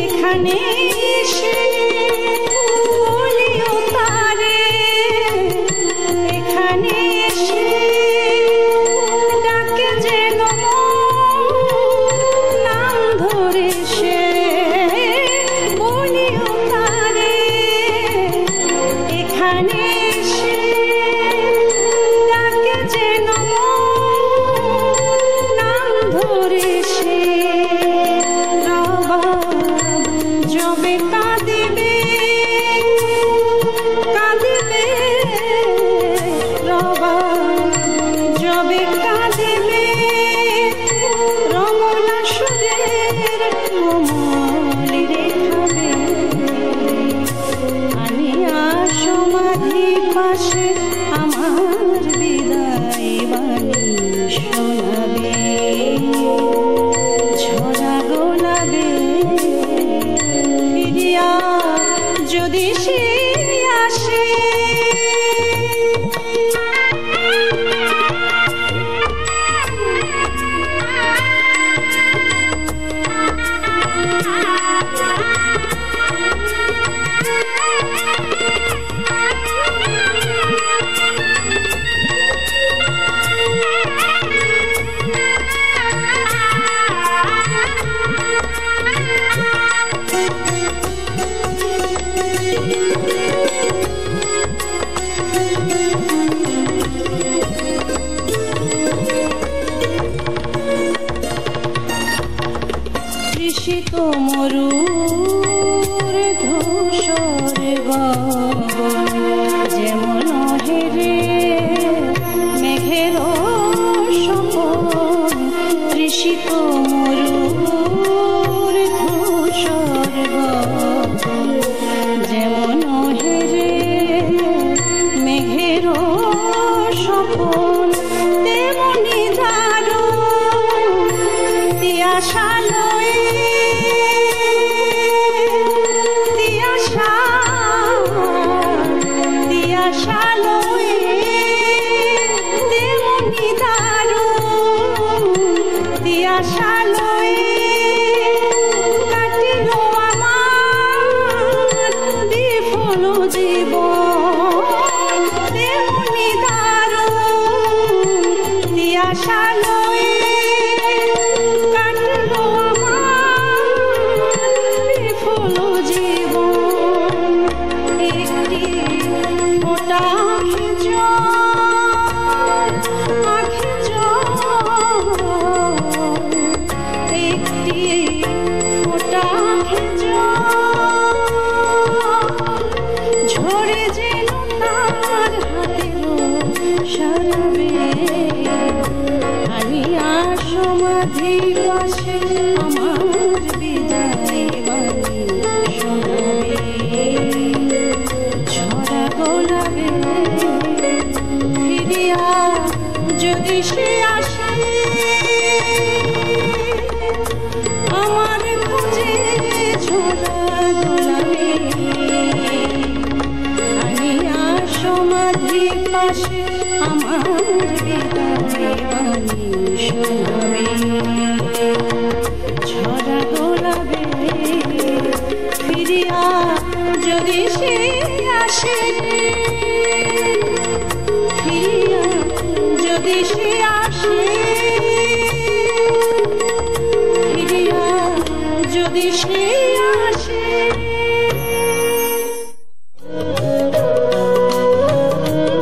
এখানে এসে বলিও তারে, এখানে এসে ডাকে যেন নাম ধরে সে, বলিও তারে এখানে এসে ডাকে যেন নাম ধরে সে। যবে কাঁদিবে কাঁদিবে রবা, যবে কাঁদিবে রমনা সুরের কোমল রেখাবে আনিয়া সমাধি পাশে আমার বিদায় বাণী শোনাবে। ঝরা গোলাপে ফিরিয়া যদি সে আসে, তৃষিত মরুর ধূসর গগন যেমন হেরে মেঘের স্বপন, তৃষিত মরুর ধূসর গগন যেমন হেরে মেঘের স্বপন, তেমনি দারুণ তিয়াশালয়ে তেমনি দারুণ তিয়াশালয়ে কাটিল আমার বিফল জীবন, তেমনি দারুণ তিয়াশালয়ে কাটিল আমার বিফল জীবন। একটি ফোঁটা আঁখি জল, একটি ফোঁটা আঁখি জল ঝরে যেন তার হাতেরও সারাবে আনিয়া সমাধি পাশে আমার বিদায় বাণী শোনাবে। ঝরা গোলাপে ফিরিয়া যদি সে আসে আমার খোঁজে, ঝরা গোলাপে আনিয়া সমাধি পাশে আমার বিদায় বাণী শোনাবে। ঝরা গোলাপে ফিরিয়া যদি সে আসে, ফিরিয়া যদি সে আসে, ফিরিয়া যদি সে